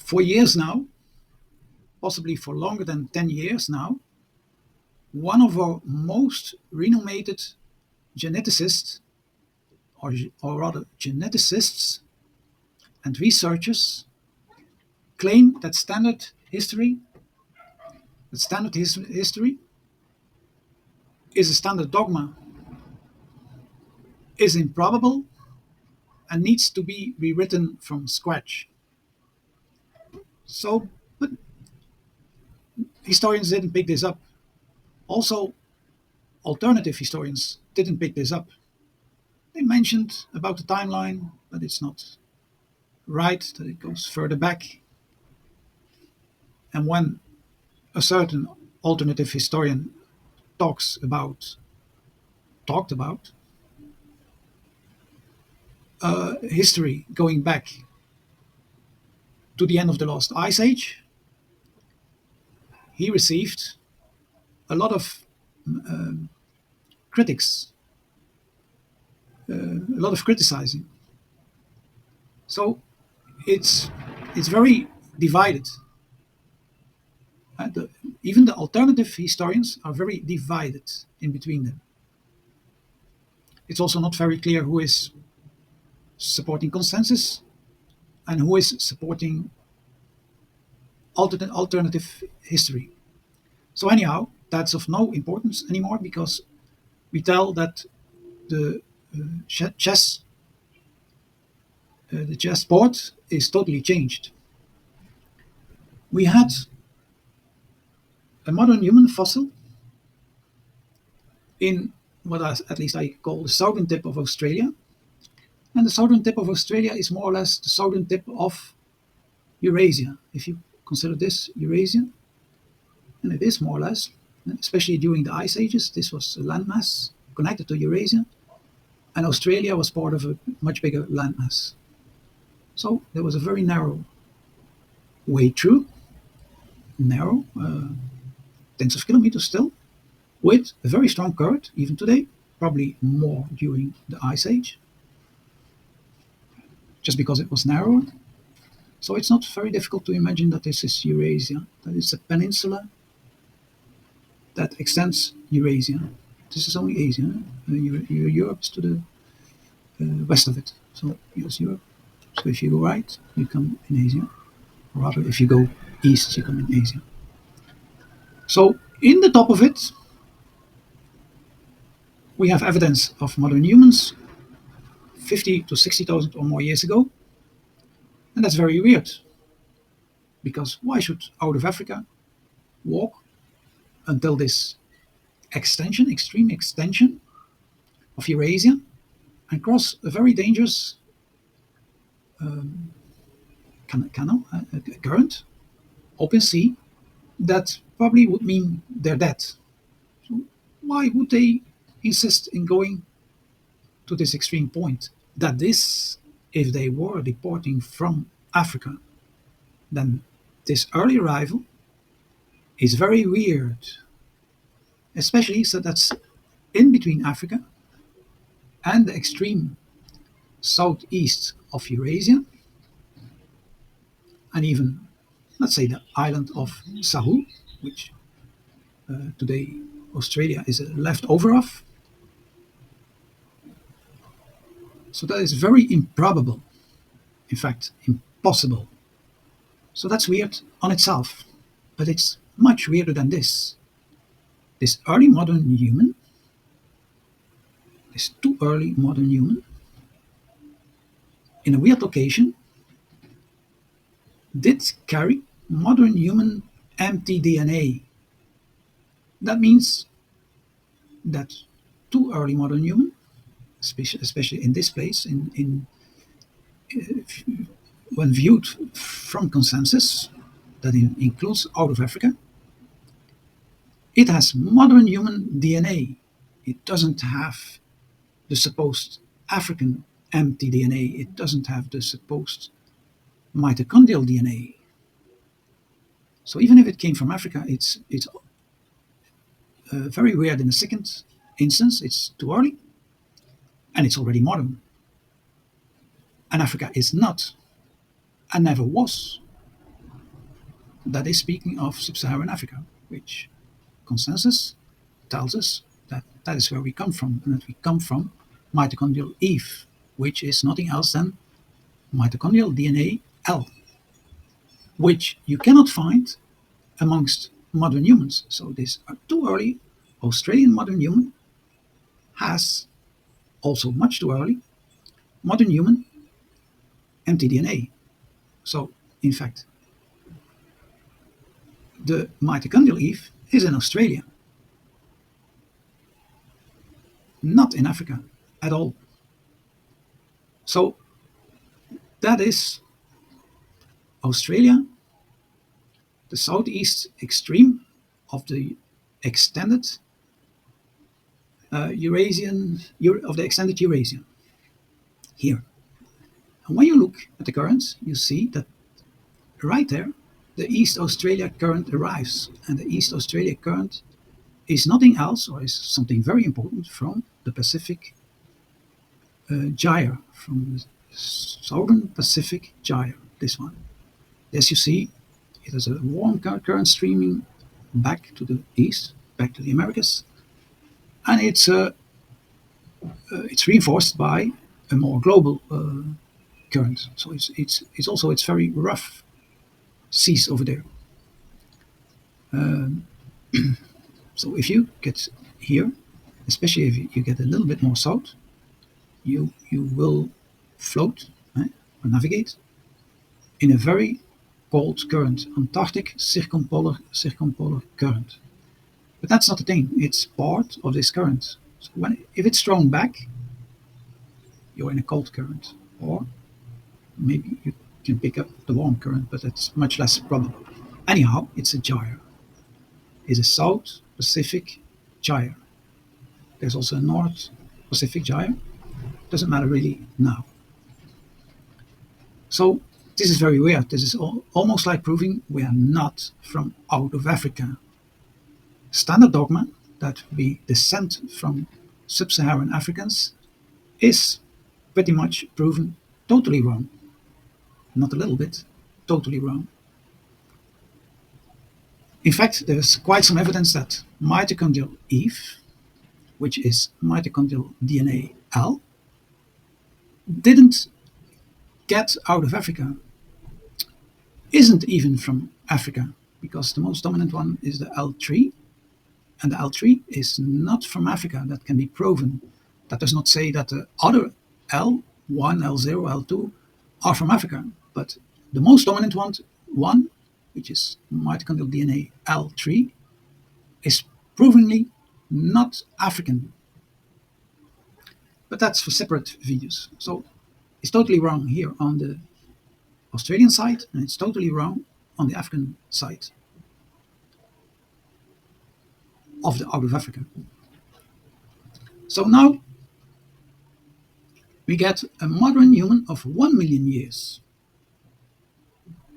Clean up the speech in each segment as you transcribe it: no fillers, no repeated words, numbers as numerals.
For years now, possibly for longer than 10 years now, one of our most renomated geneticists, or rather geneticists and researchers, claim that history is a standard dogma, is improbable, and needs to be rewritten from scratch. So, but historians didn't pick this up. Also, alternative historians didn't pick this up. They mentioned about the timeline, but it's not right, that it goes further back. And when a certain alternative historian talked about history going back to the end of the last ice age, he received a lot of critics, a lot of criticizing. So it's very divided. Even the alternative historians are very divided in between them. It's also not very clear who is supporting consensus and who is supporting alternative history. So anyhow, that's of no importance anymore, because we tell that the chess the chessboard is totally changed. We had a modern human fossil in what at least I call the southern tip of Australia. And the southern tip of Australia is more or less the southern tip of Eurasia, if you consider this Eurasia. And it is more or less, especially during the ice ages, this was a landmass connected to Eurasia, and Australia was part of a much bigger landmass. So there was a very narrow way through, narrow, tens of kilometers still, with a very strong current, even today, probably more during the ice age, just because it was narrower. So it's not very difficult to imagine that this is Eurasia, that it's a peninsula that extends Eurasia. This is only Asia. Europe is to the west of it. So here's Europe. So if you go right, you come in Asia. Or rather, if you go east, you come in Asia. So in the top of it, we have evidence of modern humans 50 to 60,000 or more years ago. And that's very weird. Because why should out of Africa walk until this extreme extension of Eurasia, and cross a very dangerous canal, a current, open sea, that probably would mean they're dead. So why would they insist in going to this extreme point? That this, if they were departing from Africa, then this early arrival is very weird. Especially so that's in between Africa and the extreme southeast of Eurasia, and even, let's say, the island of Sahul, which today Australia is a leftover of. So that is very improbable, in fact, impossible. So that's weird on itself, but it's much weirder than this. This early modern human, this too early modern human, in a weird location, did carry modern human empty DNA. That means that too early modern human, especially in this place, when viewed from consensus, that includes out of Africa, it has modern human DNA. It doesn't have the supposed African empty DNA. It doesn't have the supposed mitochondrial DNA. So even if it came from Africa, it's very weird in the second instance. It's too early, and it's already modern. And Africa is not, and never was, that is speaking of sub-Saharan Africa, which consensus tells us that that is where we come from, and that we come from mitochondrial Eve, which is nothing else than mitochondrial DNA L, which you cannot find amongst modern humans. So this too early Australian modern human has also much too early modern human mtDNA. So in fact, the mitochondrial Eve is in Australia, not in Africa at all. So that is Australia, the southeast extreme of the extended Eurasian of the extended Eurasia here. And when you look at the currents, you see that right there, the East Australia current arrives, and the East Australia current is nothing else, or is something very important from the Pacific gyre, from the Southern Pacific gyre. This one. As you see, it has a warm current streaming back to the east, back to the Americas, and it's reinforced by a more global current. So it's very rough seas over there. Um, so if you get here, especially if you get a little bit more south, you will float or navigate in a very cold current, Antarctic circumpolar current. But that's not the thing. It's part of this current. So if it's thrown back, you're in a cold current, or maybe you can pick up the warm current, but that's much less probable. Anyhow, it's a gyre. It's a South Pacific gyre. There's also a North Pacific gyre. Doesn't matter really now. So this is very weird. This is almost like proving we are not from out of Africa. Standard dogma that we descend from sub-Saharan Africans is pretty much proven totally wrong. Not a little bit, totally wrong. In fact, there's quite some evidence that mitochondrial Eve, which is mitochondrial DNA L, didn't get out of Africa, isn't even from Africa, because the most dominant one is the L3, and the L3 is not from Africa. That can be proven. That does not say that the other L1, L0, L2 are from Africa, but the most dominant one, which is mitochondrial DNA L3, is provingly not African. But that's for separate videos. So it's totally wrong here on the Australian side, and it's totally wrong on the African side of the out of Africa. So now we get a modern human of 1 million years.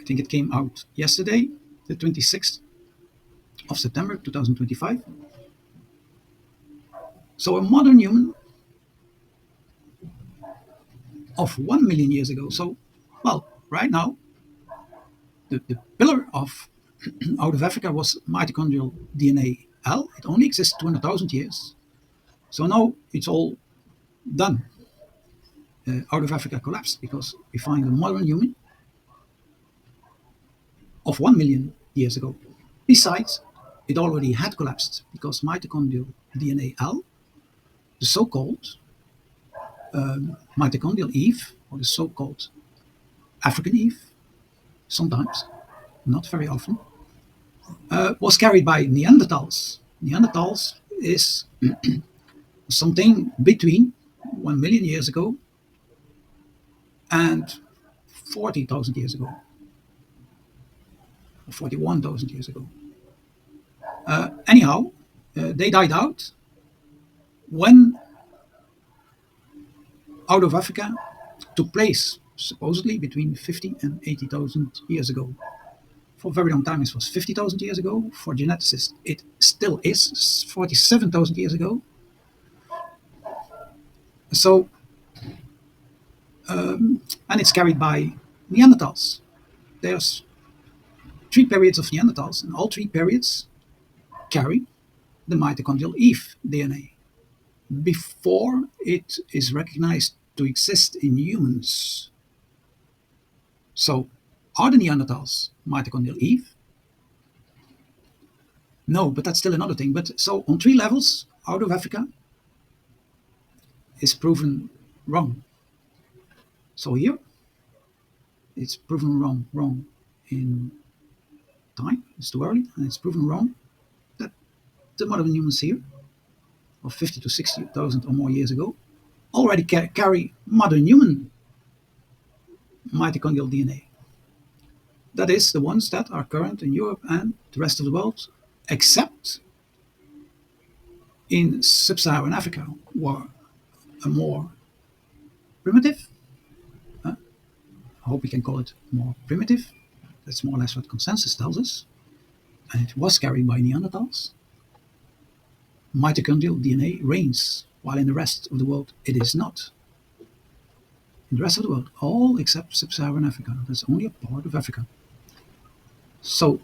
I think it came out yesterday, the 26th of September 2025. So a modern human of 1 million years ago. So, well, right now, the pillar of out of Africa was mitochondrial DNA L. It only exists 200,000 years. So now it's all done. Out of Africa collapsed because we find a modern human of 1 million years ago. Besides, it already had collapsed because mitochondrial DNA L, the so-called mitochondrial Eve, or the so-called African Eve, sometimes, not very often, was carried by Neanderthals. Neanderthals is something between 1 million years ago and 40,000 years ago, or 41,000 years ago. Anyhow, they died out when out of Africa took place, supposedly between 50 and 80,000 years ago. For a very long time, it was 50,000 years ago. For geneticists, it still is 47,000 years ago. So, and it's carried by Neanderthals. There's three periods of Neanderthals, and all three periods carry the mitochondrial Eve DNA before it is recognized to exist in humans. So, are the Neanderthals mitochondrial Eve? No, but that's still another thing. But so on three levels, out of Africa is proven wrong. So here, it's proven wrong in time. It's too early, and it's proven wrong that the modern humans here, of 50 to 60,000 or more years ago, already carry modern human mitochondrial DNA. That is, the ones that are current in Europe and the rest of the world, except in sub-Saharan Africa, where a more primitive, I hope we can call it more primitive, that's more or less what consensus tells us, and it was carried by Neanderthals, mitochondrial DNA reigns, while in the rest of the world it is not. In the rest of the world, all except sub-Saharan Africa, that's only a part of Africa. So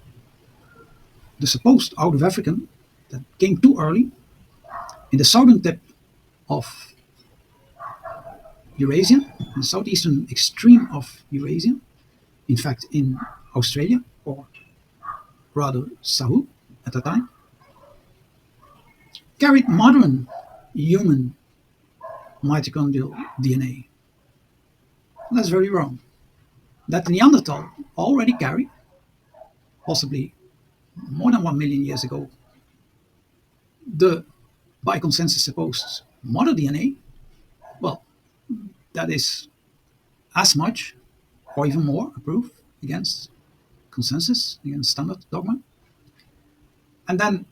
the supposed out of African that came too early in the southern tip of Eurasia, in the southeastern extreme of Eurasia, in fact in Australia, or rather Sahu at the time, carried modern human mitochondrial DNA. That's very wrong. That Neanderthal already carried, possibly more than 1 million years ago, the by consensus supposed mother DNA, well, that is as much or even more a proof against consensus, against standard dogma. And then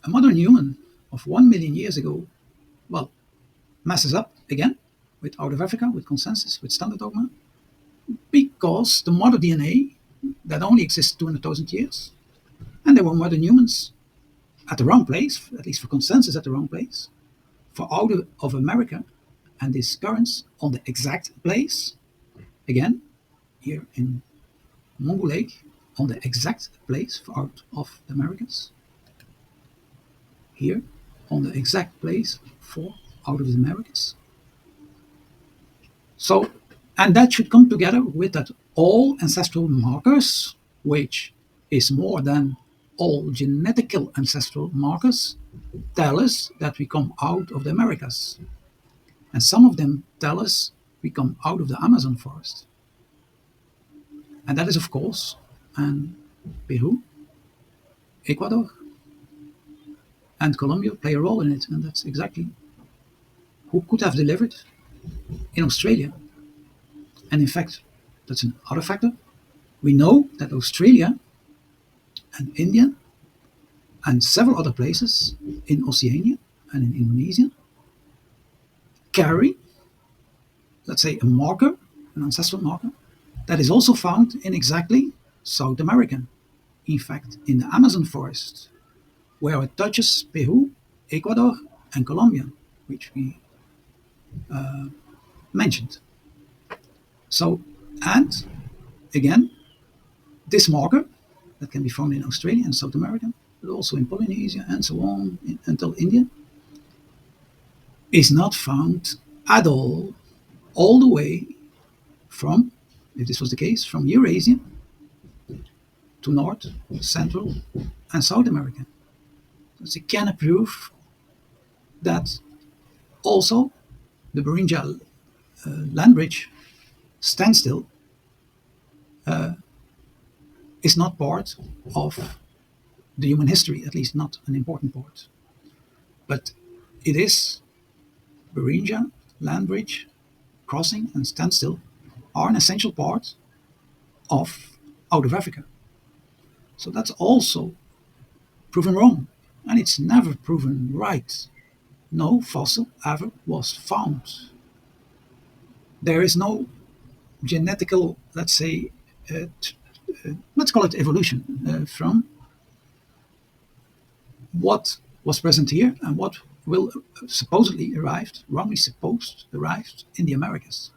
a modern human of 1 million years ago, well, messes up again with out of Africa, with consensus, with standard dogma, because the mother DNA that only exists 200,000 years, and there were modern humans at the wrong place, at least for consensus at the wrong place, for out of America and its currents on the exact place, again, here in Mongol Lake, on the exact place for out of the Americas, here on the exact place for out of the Americas. So, and that should come together with that all ancestral markers, which is more than all genetical ancestral markers, tell us that we come out of the Americas. And some of them tell us we come out of the Amazon forest. And that is, of course, and Peru, Ecuador, and Colombia play a role in it. And that's exactly who could have delivered in Australia. And in fact, that's another factor. We know that Australia and India and several other places in Oceania and in Indonesia carry, let's say, a marker, an ancestral marker, that is also found in exactly South America. In fact, in the Amazon forest, where it touches Peru, Ecuador, and Colombia, which we mentioned. So, and again, this marker that can be found in Australia and South America, but also in Polynesia and so on until India, is not found at all the way from, if this was the case, from Eurasia to North, Central, and South America. It's a kind of proof that also the Beringia land bridge standstill is not part of the human history, at least not an important part. But it is Beringia, land bridge, crossing, and standstill are an essential part of out of Africa. So that's also proven wrong, and it's never proven right. No fossil ever was found. There is no genetical, let's say, let's call it evolution from what was present here and what will supposedly arrived, wrongly supposed arrived in the Americas.